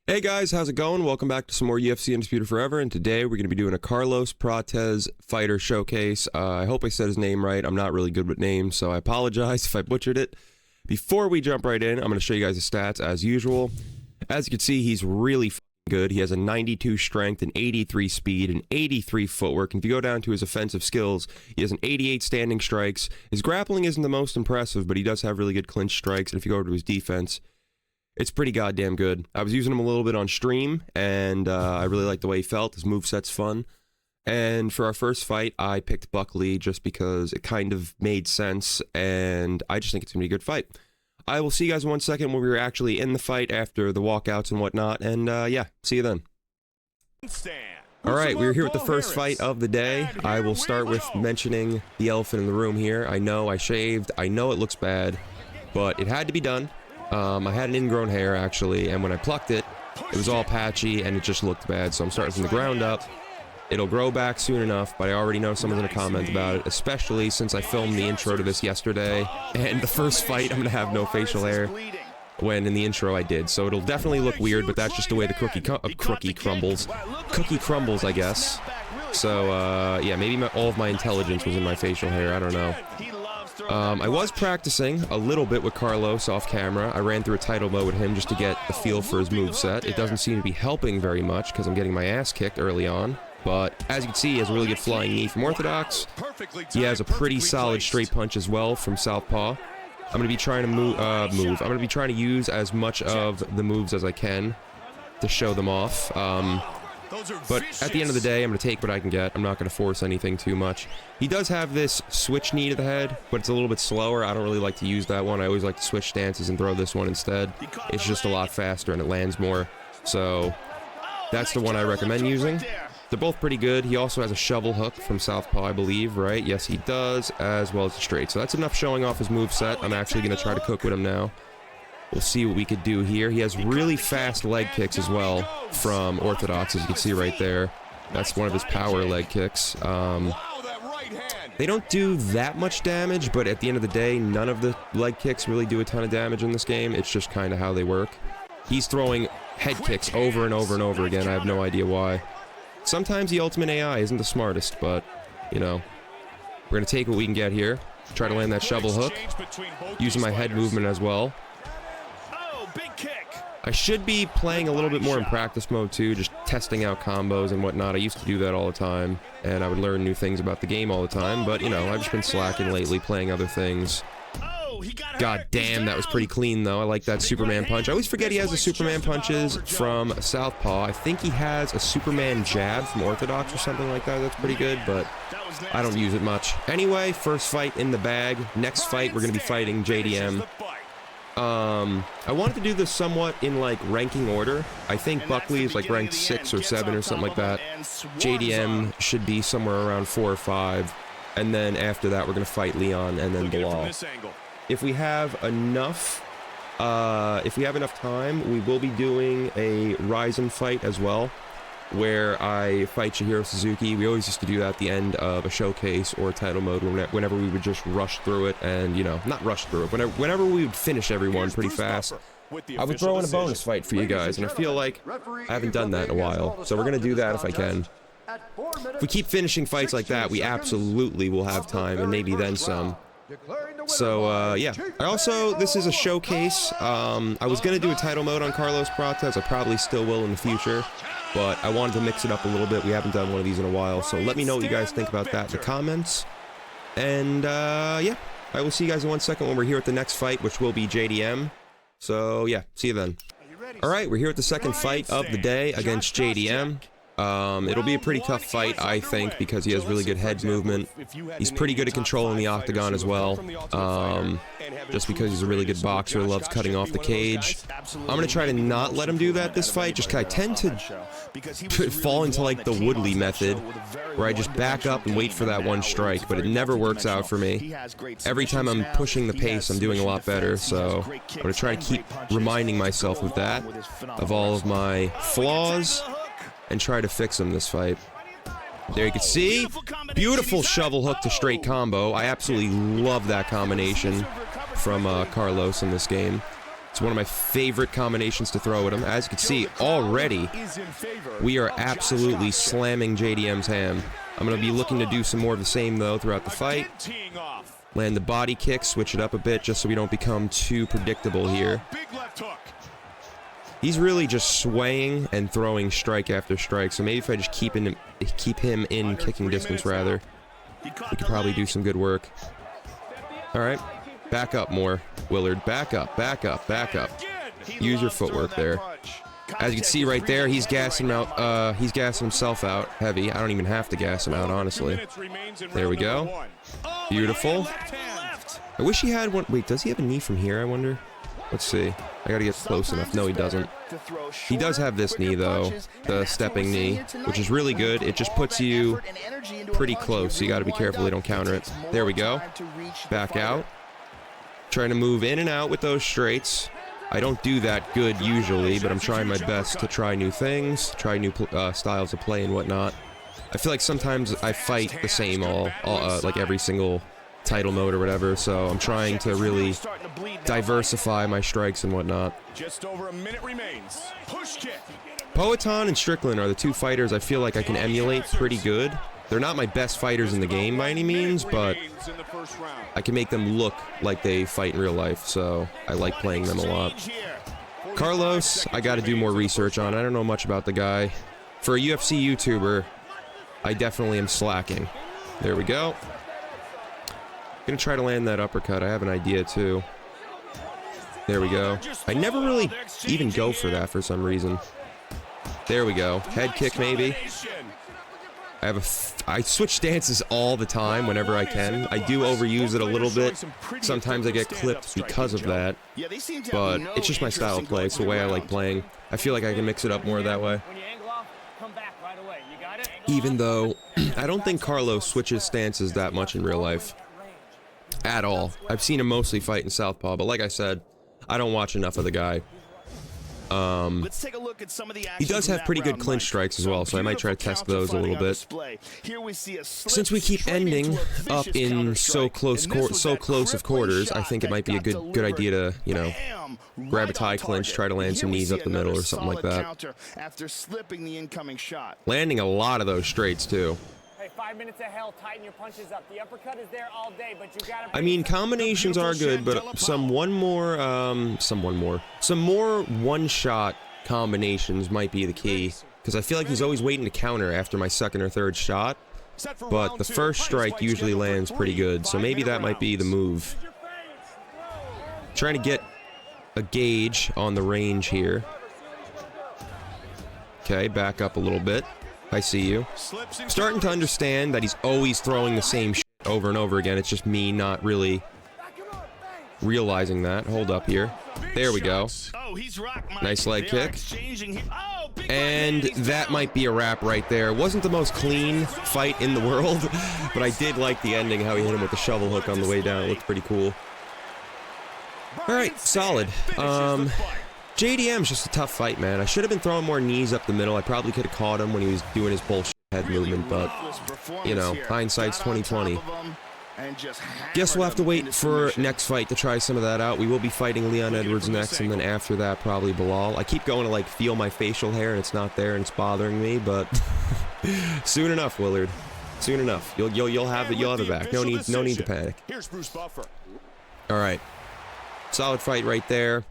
Hey guys, how's it going? Welcome back to some more UFC Undisputed Forever, and today we're going to be doing a Carlos Prates fighter showcase. I hope I said his name right. I'm not really good with names, so I apologize if I butchered it. Before we jump right in, I'm going to show you guys the stats as usual. As you can see, he's really good. He has a 92 strength, an 83 speed, an 83 footwork. And if you go down to his offensive skills, he has an 88 standing strikes. His grappling isn't the most impressive, but he does have really good clinch strikes. And if you go over to his defense, it's pretty goddamn good. I was using him a little bit on stream, and I really liked the way he felt. His moveset's fun. And for our first fight, I picked Buckley just because it kind of made sense, and I just think it's going to be a good fight. I will see you guys in 1 second when we're actually in the fight after the walkouts and whatnot, and yeah, see you then. Alright, we're here with the first fight of the day. I will start with mentioning the elephant in the room here. I know I shaved, I know it looks bad, but it had to be done. I had an ingrown hair, actually, and when I plucked it, it was all patchy, and it just looked bad, so I'm starting from the ground up. It'll grow back soon enough, but I already know someone's going to comment about it, especially since I filmed the intro to this yesterday, and the first fight, I'm going to have no facial hair, when in the intro I did, so it'll definitely look weird, but that's just the way the cookie crumbles, I guess. So, yeah, maybe all of my intelligence was in my facial hair, I don't know. I was practicing a little bit with Carlos off camera. I ran through a title mode with him just to get the feel for his moveset. It doesn't seem to be helping very much because I'm getting my ass kicked early on. But as you can see, he has a really good flying knee from orthodox. He has a pretty solid straight punch as well from southpaw. I'm going to be trying to move. I'm going to be trying to use as much of the moves as I can to show them off. But at the end of the day, I'm going to take what I can get. I'm not going to force anything too much. He does have this switch knee to the head, but it's a little bit slower. I don't really like to use that one. I always like to switch stances and throw this one instead. It's just a lot faster and it lands more. So that's the one I recommend using. They're both pretty good. He also has a shovel hook from southpaw, I believe, right? Yes, he does, as well as a straight. So that's enough showing off his moveset. I'm actually going to try to cook with him now. We'll see what we could do here. He has really fast leg kicks as well from orthodox, as you can see right there. That's one of his power leg kicks. They don't do that much damage, but at the end of the day, none of the leg kicks really do a ton of damage in this game. It's just kind of how they work. He's throwing head kicks over and over and over again. I have no idea why. Sometimes the ultimate AI isn't the smartest, but, you know, we're going to take what we can get here. Try to land that shovel hook, using my head movement as well. I should be playing a little bit more in practice mode too, just testing out combos and whatnot. I used to do that all the time, and I would learn new things about the game all the time, but, you know, I've just been slacking lately, playing other things. God damn, that was pretty clean, though. I like that Superman punch. I always forget he has the Superman punches from southpaw. I think he has a Superman jab from orthodox or something like that. That's pretty good, but I don't use it much. Anyway, first fight in the bag. Next fight, we're going to be fighting JDM. I wanted to do this somewhat in, like, ranking order. I think Buckley is, like, ranked 6 or 7 or something like that. JDM should be somewhere around 4 or 5. And then after that, we're going to fight Leon and then Bilal. If we have enough time, we will be doing a Ryzen fight as well, where I fight Chihiro Suzuki. We always used to do that at the end of a showcase or a title mode whenever we would just rush through it and, you know, not rush through it, whenever we would finish everyone pretty fast. I would throw in a bonus fight for you guys, and I feel like I haven't done that in a while, so we're going to do that if I can. If we keep finishing fights like that, we absolutely will have time, and maybe then some. So, yeah. This is a showcase. I was going to do a title mode on Carlos Prates. I probably still will in the future, but I wanted to mix it up a little bit. We haven't done one of these in a while, so let me know what you guys think about that in the comments. And, yeah. I will see you guys in 1 second when we're here at the next fight, which will be JDM. So, yeah. See you then. Alright, we're here at the second fight of the day against JDM. It'll be a pretty tough fight, I think, because he has really good head movement. He's pretty good at controlling the octagon as well. Just because he's a really good boxer, loves cutting off the cage. I'm going to try to not let him do that this fight, just because I tend to fall into, like, the Woodley method, where I just back up and wait for that one strike, but it never works out for me. Every time I'm pushing the pace, I'm doing a lot better, so I'm going to try to keep reminding myself of that, of all of my flaws, and try to fix him this fight. There you can see, beautiful shovel hook to straight combo. I absolutely love that combination from Carlos in this game. It's one of my favorite combinations to throw at him. As you can see, already, we are absolutely slamming JDM's ham. I'm going to be looking to do some more of the same, though, throughout the fight. Land the body kick, switch it up a bit, just so we don't become too predictable here. He's really just swaying and throwing strike after strike, so maybe if I just keep him in kicking distance, rather, we could probably do some good work. All right. Back up more, Willard. Back up, back up, back up. Use your footwork there. As you can see right there, he's gassing out. He's gassing himself out heavy. I don't even have to gas him out, honestly. There we go. Beautiful. I wish he had one. Wait, does he have a knee from here, I wonder? Let's see. I gotta get close enough. No, he doesn't. He does have this knee, though. The stepping knee, which is really good. It just puts you pretty close, so you gotta be careful they don't counter it. There we go. Back out. Trying to move in and out with those straights. I don't do that good usually, but I'm trying my best to try new things, try new styles of play and whatnot. I feel like sometimes I fight the same like every single title mode or whatever, so I'm trying to really diversify my strikes and whatnot. Just over a minute remains. Push kick. Poetan and Strickland are the two fighters I feel like I can emulate pretty good. They're not my best fighters in the game by any means, but I can make them look like they fight in real life, so I like playing them a lot. Carlos, I gotta do more research on. I don't know much about the guy. For a UFC YouTuber, I definitely am slacking. There we go. Gonna try to land that uppercut. I have an idea, too. There we go. I never really even go for that for some reason. There we go. Head kick, maybe. I switch stances all the time whenever I can. I do overuse it a little bit. Sometimes I get clipped because of that. But it's just my style of play. It's the way I like playing. I feel like I can mix it up more that way. Even though I don't think Carlos switches stances that much in real life. At all. I've seen him mostly fight in Southpaw, but like I said, I don't watch enough of the guy. Let's take a look at some of the he does have pretty good clinch strikes as well, so I might try to test those a little bit. Since we keep ending up in so close of quarters, I think it might be a good idea to, you know, grab a tie clinch, try to land some knees up the middle or something like that. Landing a lot of those straights too. 5 minutes of hell, tighten your punches up. The uppercut is there all day, but you gotta... I mean, combinations are good, but some more one-shot combinations might be the key. Because I feel like he's always waiting to counter after my second or third shot. But the first strike usually lands pretty good, so maybe that might be the move. Trying to get a gauge on the range here. Okay, back up a little bit. I see you. Starting to understand that he's always throwing the same shit over and over again. It's just me not really realizing that. Hold up here. There we go. Nice leg kick. And that might be a wrap right there. Wasn't the most clean fight in the world, but I did like the ending, how he hit him with the shovel hook on the way down. It looked pretty cool. All right, solid. JDM's just a tough fight, man. I should have been throwing more knees up the middle. I probably could have caught him when he was doing his bullshit head movement, but, you know, hindsight's 20/20. Guess we'll have to wait for next fight to try some of that out. We will be fighting Leon Edwards next, and then after that, probably Bilal. I keep going to, like, feel my facial hair, and it's not there, and it's bothering me, but soon enough, Willard. Soon enough. You'll have it back. No need to panic. All right. Solid fight right there.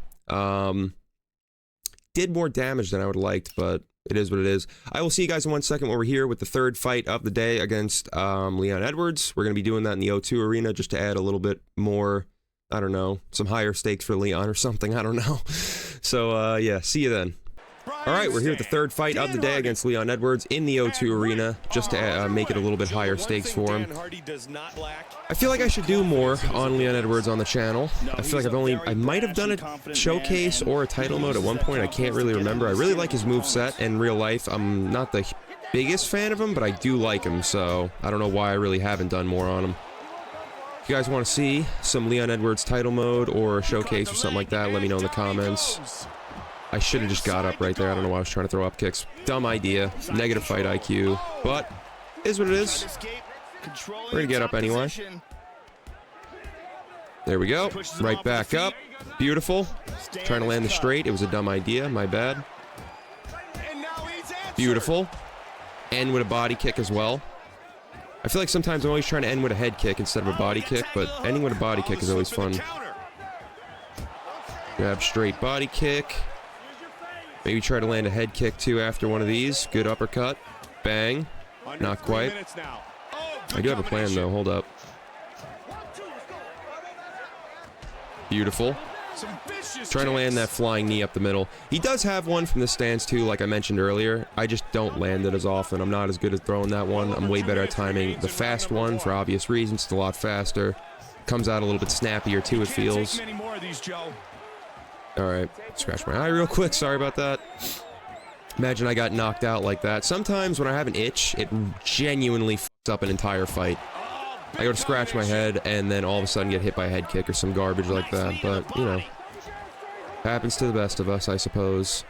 Did more damage than I would have liked, but it is what it is. I will see you guys in 1 second when we're here with the third fight of the day against Leon Edwards. We're going to be doing that in the O2 arena just to add a little bit more, I don't know, some higher stakes for Leon or something. I don't know. So, yeah, see you then. All right, we're here at the third fight of the day against Leon Edwards in the O2 arena, just to make it a little bit higher stakes for him. I feel like I should do more on Leon Edwards on the channel. I feel like I might have done a showcase or a title mode at one point. I can't really remember. I really like his moveset in real life. I'm not the biggest fan of him, but I do like him, so I don't know why I really haven't done more on him. If you guys want to see some Leon Edwards title mode or a showcase or something like that, let me know in the comments. I should have just got up right there. I don't know why I was trying to throw up kicks. Dumb idea. Negative fight IQ. But, is what it is. We're going to get up anyway. There we go. Right back up. Beautiful. Trying to land the straight. It was a dumb idea. My bad. Beautiful. End with a body kick as well. I feel like sometimes I'm always trying to end with a head kick instead of a body kick, but ending with a body kick is always fun. Grab straight body kick. Maybe try to land a head kick too after one of these. Good uppercut. Bang. Not quite. I do have a plan though. Hold up. Beautiful. Trying to land that flying knee up the middle. He does have one from the stance too, like I mentioned earlier. I just don't land it as often. I'm not as good at throwing that one. I'm way better at timing the fast one for obvious reasons. It's a lot faster. Comes out a little bit snappier too, it feels. Alright, scratch my eye real quick. Sorry about that. Imagine I got knocked out like that. Sometimes when I have an itch, it genuinely f***s up an entire fight. I go to scratch my head and then all of a sudden get hit by a head kick or some garbage like that. But, you know, happens to the best of us, I suppose.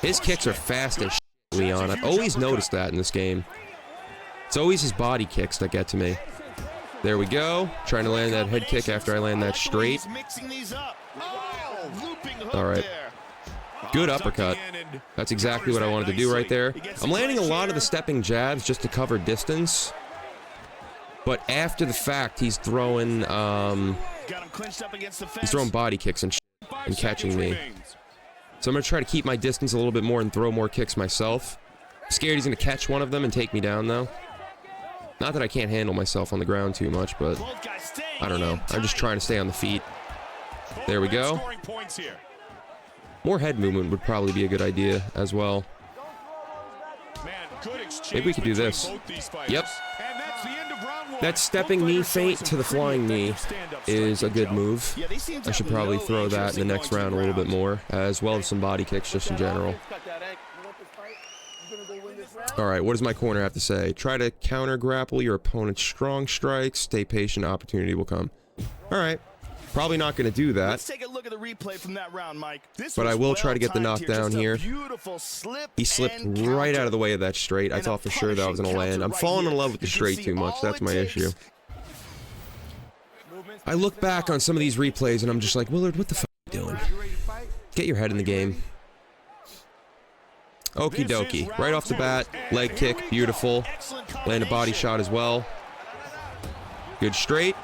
His kicks are fast as shit, Leon. I've always noticed that in this game. It's always his body kicks that get to me. There we go. Trying to land that head kick after I land that straight. Alright. Good uppercut. That's exactly what I wanted to do right there. I'm landing a lot of the stepping jabs just to cover distance. But after the fact, he's throwing body kicks and catching me. So I'm going to try to keep my distance a little bit more and throw more kicks myself. I'm scared he's going to catch one of them and take me down, though. Not that I can't handle myself on the ground too much, but I don't know. I'm just trying to stay on the feet. There we go. More head movement would probably be a good idea as well. Maybe we could do this. Yep. That stepping knee feint to the flying knee is a good move. I should probably throw that in the next round a little bit more, as well as some body kicks just in general. Alright, what does my corner have to say? Try to counter grapple your opponent's strong strikes. Stay patient, opportunity will come. Alright. Probably not going to do that. Let's take a look at the replay from that round, Mike. But I will try to get the knockdown here. He slipped right out of the way of that straight. I thought for sure that was going to land. I'm falling in love with the straight too much. That's my issue. I look back on some of these replays and I'm just like, Willard, what the fuck are you doing? Get your head in the game. Okie dokie. Right off the bat, leg kick, beautiful. Land a body shot as well. Good straight.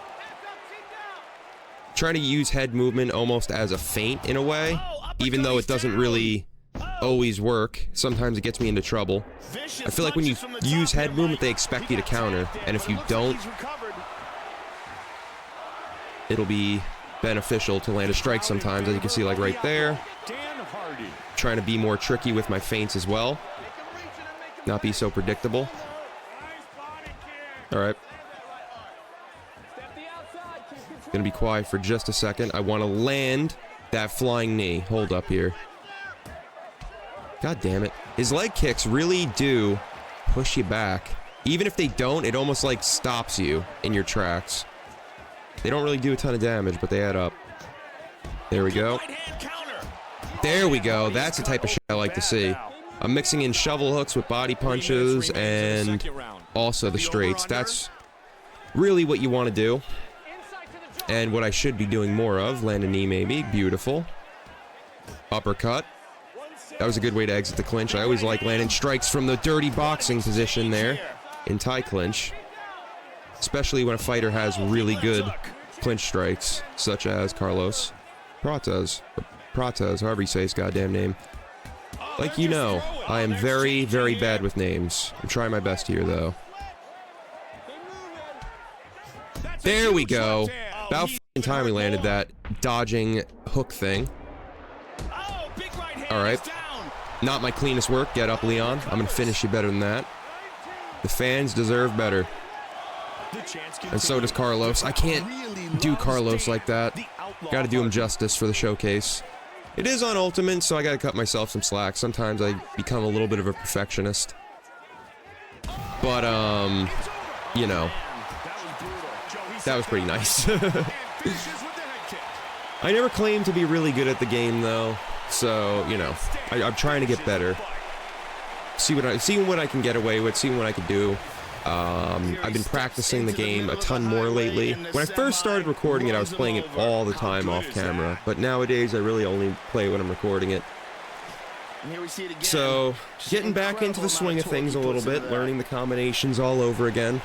Trying to use head movement almost as a feint in a way, even though it doesn't really always work. Sometimes it gets me into trouble. I feel like when you use head movement, they expect you to counter, and if you don't, it'll be beneficial to land a strike sometimes, as you can see, like right there. Trying to be more tricky with my feints as well. Not be so predictable. Alright. Gonna be quiet for just a second. I want to land that flying knee. Hold up here. God damn it. His leg kicks really do push you back. Even if they don't, it almost like stops you in your tracks. They don't really do a ton of damage, but they add up. There we go. There we go. That's the type of shit I like to see. I'm mixing in shovel hooks with body punches and also the straights. That's really what you want to do. And what I should be doing more of. Land a knee maybe. Beautiful. Uppercut. That was a good way to exit the clinch. I always like landing strikes from the dirty boxing position there in tie clinch. Especially when a fighter has really good clinch strikes, such as Carlos Prates. Prates, however you say his goddamn name. Like you know, I am very, very bad with names. I'm trying my best here, though. There we go. About f***ing time we landed that dodging hook thing. Alright. Not my cleanest work. Get up, Leon. I'm gonna finish you better than that. The fans deserve better. And so does Carlos. I can't do Carlos like that. Gotta do him justice for the showcase. It is on Ultimate, so I gotta cut myself some slack. Sometimes I become a little bit of a perfectionist. But, you know. That was pretty nice. I never claimed to be really good at the game, though. So, you know, I'm trying to get better. Seeing what I can get away with, seeing what I can do. I've been practicing the game a ton more lately. When I first started recording it, I was playing it all the time off camera, but nowadays I really only play when I'm recording it. So, getting back into the swing of things a little bit, learning the combinations all over again.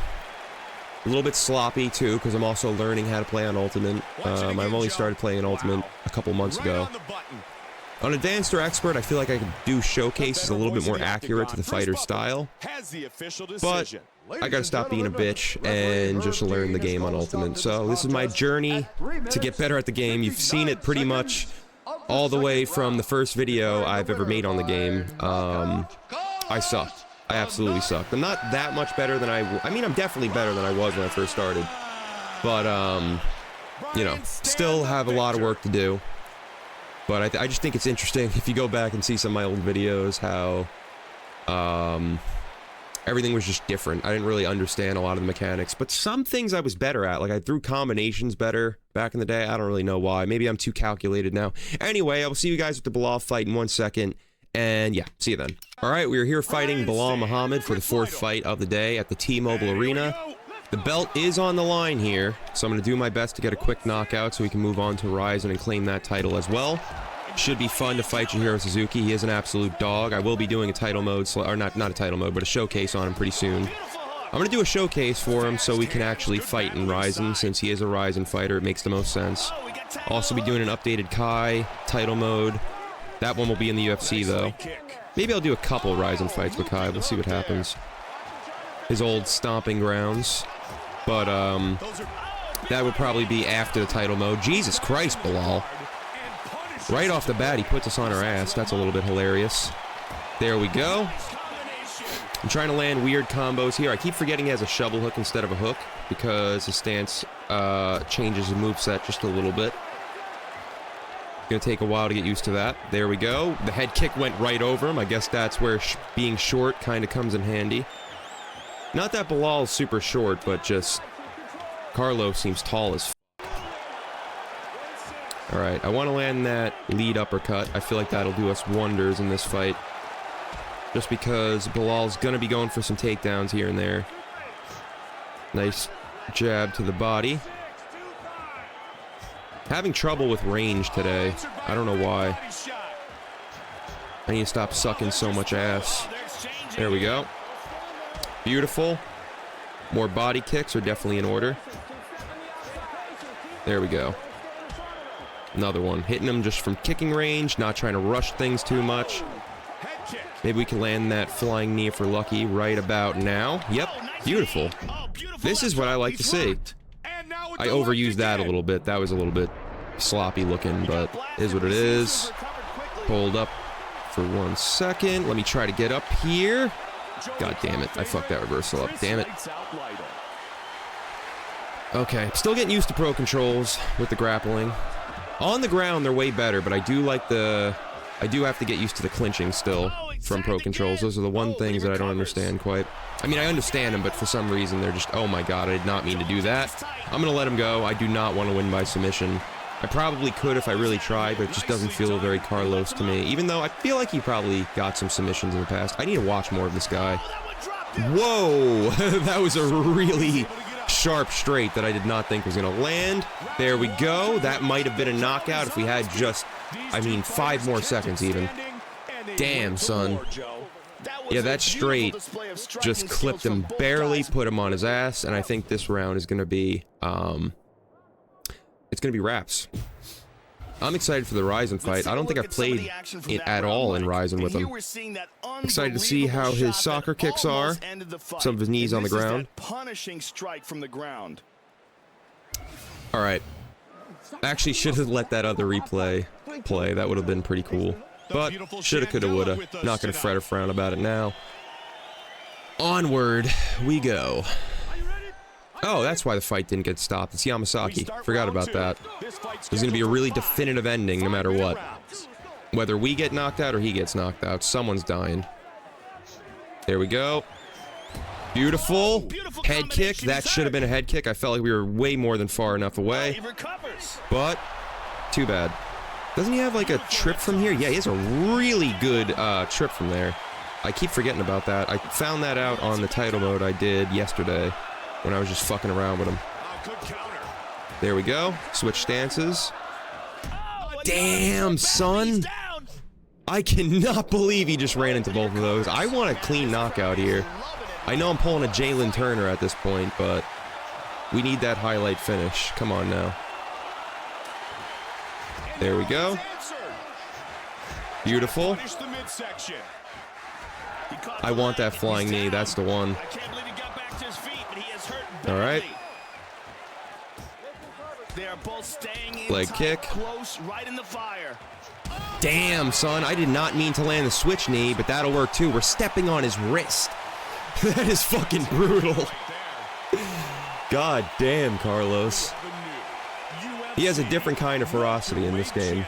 A little bit sloppy too, because I'm also learning how to play on Ultimate. I've only started playing on Ultimate a couple months ago. On Advanced or Expert, I feel like I could do showcases a little bit more accurate to the fighter's style. But I gotta stop being a bitch and just learn the game on Ultimate. So this is my journey to get better at the game. You've seen it pretty much all the way from the first video I've ever made on the game. I sucked. I absolutely sucked. I'm not that much better than I mean, I'm definitely better than I was when I first started. But, you know, still have a lot of work to do. But I just think it's interesting if you go back and see some of my old videos, how everything was just different. I didn't really understand a lot of the mechanics, but some things I was better at. Like, I threw combinations better back in the day. I don't really know why. Maybe I'm too calculated now. Anyway, I will see you guys with the Bilal fight in 1 second. And yeah, see you then. All right, we are here fighting Bilal Muhammad for the 4th fight of the day at the T-Mobile Arena. The belt is on the line here, so I'm going to do my best to get a quick knockout so we can move on to Ryzen and claim that title as well. Should be fun to fight Chihiro Suzuki. He is an absolute dog. I will be doing a title mode, or not a title mode, but a showcase on him pretty soon. I'm going to do a showcase for him so we can actually fight in Ryzen. Since he is a Ryzen fighter, it makes the most sense. Also be doing an updated Kai title mode. That one will be in the UFC, though. Maybe I'll do a couple Ryzen fights with Kai. We'll see what happens. His old stomping grounds. But, that would probably be after the title mode. Jesus Christ, Bilal. Right off the bat, he puts us on our ass. That's a little bit hilarious. There we go. I'm trying to land weird combos here. I keep forgetting he has a shovel hook instead of a hook, because his stance changes his moveset just a little bit. Gonna take a while to get used to that. There we go. The head kick went right over him. I guess that's where being short kind of comes in handy. Not that Bilal's super short, but just Carlos seems tall as f. Alright, I want to land that lead uppercut. I feel like that'll do us wonders in this fight. Just because Bilal's gonna be going for some takedowns here and there. Nice jab to the body. Having trouble with range today. I don't know why. I need to stop sucking so much ass. There we go. Beautiful. More body kicks are definitely in order. There we go. Another one. Hitting him just from kicking range, not trying to rush things too much. Maybe we can land that flying knee for lucky right about now. Yep. Beautiful. This is what I like to see. I overused that a little bit. That was a little bit sloppy looking, but is what it is. Hold up for 1 second. Let me try to get up here. God damn it. I fucked that reversal up. Damn it. Okay. Still getting used to pro controls with the grappling. On the ground, they're way better, but I do like I do have to get used to the clinching still from pro controls. Those are the one things that I don't understand quite. I mean, I understand them, but for some reason, they're just, oh my god, I did not mean to do that. I'm gonna let him go. I do not want to win by submission. I probably could if I really tried, but it just doesn't feel very Carlos to me. Even though I feel like he probably got some submissions in the past. I need to watch more of this guy. Whoa! That was a really sharp straight that I did not think was gonna land. There we go. That might have been a knockout if we had just, I mean, 5 more seconds even. Damn, son. Yeah, that straight just clipped him barely, put him on his ass, and I think this round is gonna be, it's gonna be wraps. I'm excited for the Ryzen fight. I don't think I've played it at all in Ryzen with him. Excited to see how his soccer kicks are. Some of his knees on the ground. Alright. Actually, should have let that other replay play. That would have been pretty cool. But, shoulda, coulda, woulda. Not gonna fret or frown about it now. Onward we go. Oh, that's why the fight didn't get stopped. It's Yamasaki. Forgot about that. There's gonna be a really definitive ending no matter what. Whether we get knocked out or he gets knocked out, someone's dying. There we go. Beautiful. Head kick. That should have been a head kick. I felt like we were way more than far enough away. But, too bad. Doesn't he have like a trip from here? Yeah, he has a really good trip from there. I keep forgetting about that. I found that out on the title mode I did yesterday when I was just fucking around with him. There we go. Switch stances. Damn, son. I cannot believe he just ran into both of those. I want a clean knockout here. I know I'm pulling a Jalen Turner at this point, but we need that highlight finish. Come on now. There we go. Beautiful. I want that flying knee. That's the one. All right. Leg kick. Damn, son. I did not mean to land the switch knee, but that'll work too. We're stepping on his wrist. That is fucking brutal. God damn, Carlos. He has a different kind of ferocity in this game.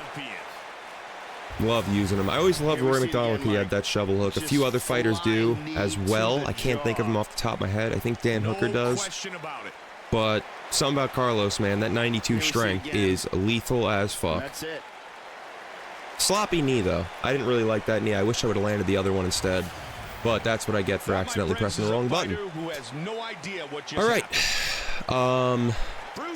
Love using him. I always loved Rory McDonald. He had that shovel hook. A few other fighters do as well. I can't think of them off the top of my head. I think Dan Hooker does. But something about Carlos, man. That 92 strength is lethal as fuck. Sloppy knee, though. I didn't really like that knee. I wish I would have landed the other one instead. But that's what I get for accidentally pressing the wrong button. All right.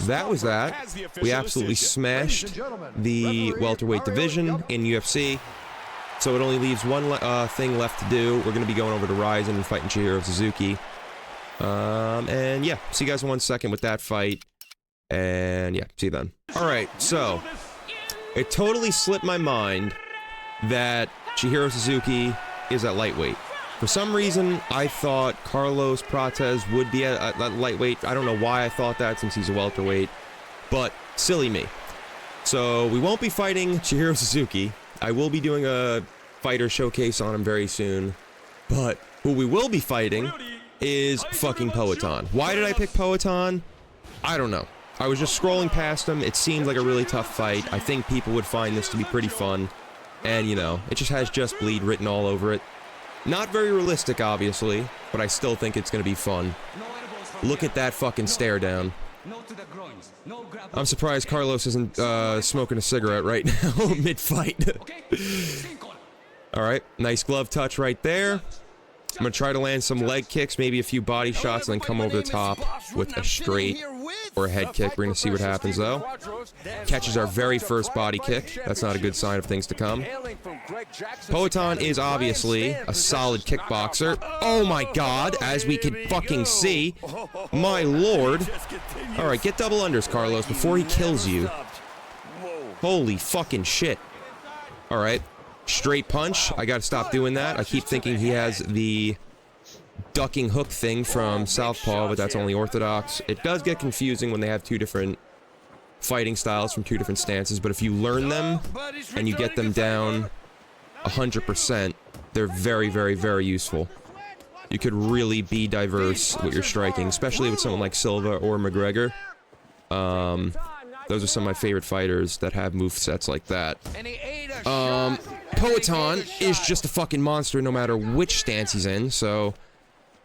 That was that. We absolutely smashed the welterweight division in UFC. So it only leaves one thing left to do. We're going to be going over to Ryzen and fighting Chihiro Suzuki. And yeah, see you guys in 1 second with that fight. And yeah, see you then. All right, so it totally slipped my mind that Chihiro Suzuki is at lightweight. For some reason, I thought Carlos Prates would be at lightweight. I don't know why I thought that since he's a welterweight, but silly me. So we won't be fighting Chihiro Suzuki. I will be doing a fighter showcase on him very soon, but who we will be fighting is fucking Poatan. Why did I pick Poatan? I don't know. I was just scrolling past him. It seemed like a really tough fight. I think people would find this to be pretty fun. And, you know, it just has Just Bleed written all over it. Not very realistic, obviously, but I still think it's going to be fun. Look at that fucking stare down. I'm surprised Carlos isn't smoking a cigarette right now mid-fight. Alright, nice glove touch right there. I'm going to try to land some leg kicks, maybe a few body shots, and then come over the top with a straight or a head kick. We're going to see what happens, though. Catches our very first body kick. That's not a good sign of things to come. Poatan is obviously a solid kickboxer. Oh my god, as we can fucking see. My lord. Alright, get double unders, Carlos, before he kills you. Holy fucking shit. Alright. Straight punch. I gotta stop doing that. I keep thinking he has the ducking hook thing from Southpaw, but that's only orthodox. It does get confusing when they have two different fighting styles from two different stances, but if you learn them and you get them down 100%, they're very, very, very useful. You could really be diverse with your striking, especially with someone like Silva or McGregor. Those are some of my favorite fighters that have movesets like that. Poatan is just a fucking monster no matter which stance he's in, so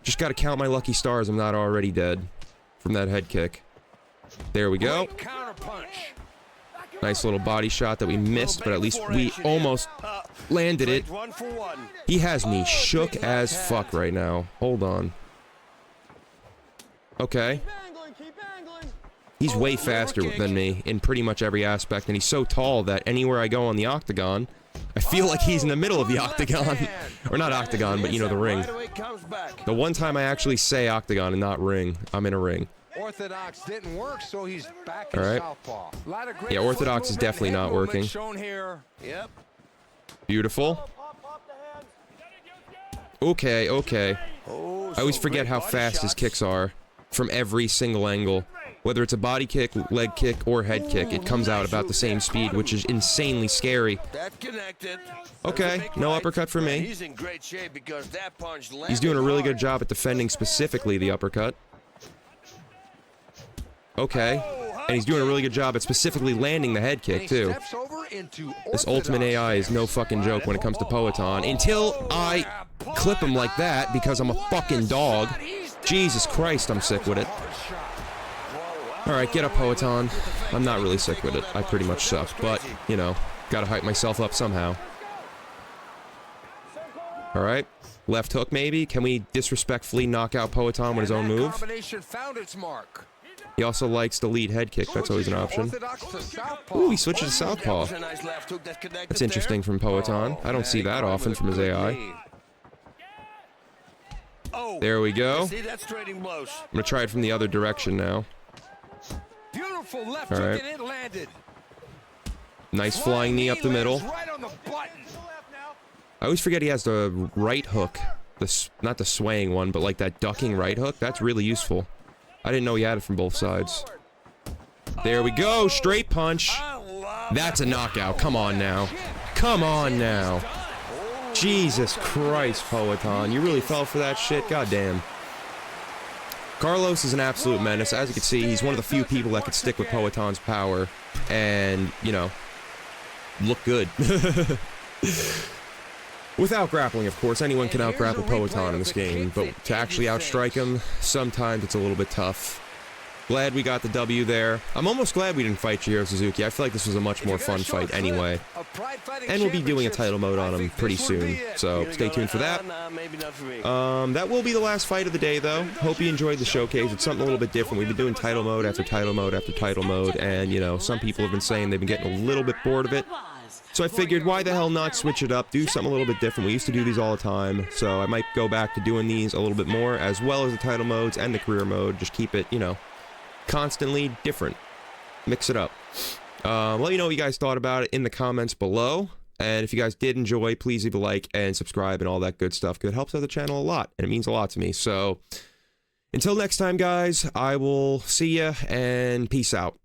just gotta count my lucky stars I'm not already dead from that head kick. There we go. Nice little body shot that we missed, but at least we almost landed it. He has me shook as fuck right now. Hold on. Okay. He's way faster than me in pretty much every aspect, and he's so tall that anywhere I go on the octagon, I feel like he's in the middle of the octagon. Or not octagon, but you know, the ring. The one time I actually say octagon and not ring, I'm in a ring. Orthodox didn't work, so he's back in Southpaw. Yeah, orthodox is definitely not working. Beautiful. Okay, okay. I always forget how fast his kicks are from every single angle. Whether it's a body kick, leg kick, or head kick, it comes out about the same speed, which is insanely scary. Okay, no uppercut for me. He's doing a really good job at defending specifically the uppercut. Okay, and he's doing a really good job at specifically landing the head kick, too. This ultimate AI is no fucking joke when it comes to Poatan, until I clip him like that because I'm a fucking dog. Jesus Christ, I'm sick with it. Alright, get up, Poatan. I'm not really sick with it. I pretty much suck, but, you know, gotta hype myself up somehow. All right. Left hook, maybe. Can we disrespectfully knock out Poetan with his own move? Combination found its mark. He also likes the lead head kick. That's always an option. Ooh, he switches to southpaw. That's interesting from Poetan. I don't see that often from his AI. There we go. I'm going to try it from the other direction now. Beautiful left All right. hook and it landed. Nice flying knee up the middle. Right on the button. I always forget he has the right hook. Not the swaying one, but like that ducking right hook. That's really useful. I didn't know he had it from both sides. There we go. Straight punch. That's a knockout. Come on now. Come on now. Jesus Christ, Poetan. You really fell for that shit? Goddamn. Carlos is an absolute menace. As you can see, he's one of the few people that could stick with Poetan's power and, you know, look good. Without grappling, of course. Anyone can out-grapple Poetan in this game, but to actually outstrike him, sometimes it's a little bit tough. Glad we got the W there. I'm almost glad we didn't fight Chihiro Suzuki. I feel like this was a much more fun fight anyway. And we'll be doing a title mode on him pretty soon, so stay tuned for that. That will be the last fight of the day, though. Hope you enjoyed the showcase. It's something a little bit different. We've been doing title mode after title mode after title mode, and, you know, some people have been saying they've been getting a little bit bored of it. So I figured, why the hell not switch it up, do something a little bit different. We used to do these all the time, so I might go back to doing these a little bit more, as well as the title modes and the career mode. Just keep it, you know, constantly different. Mix it up. Let me know what you guys thought about it in the comments below. And if you guys did enjoy, please leave a like and subscribe and all that good stuff, because it helps out the channel a lot, and it means a lot to me. So until next time, guys, I will see ya, and peace out.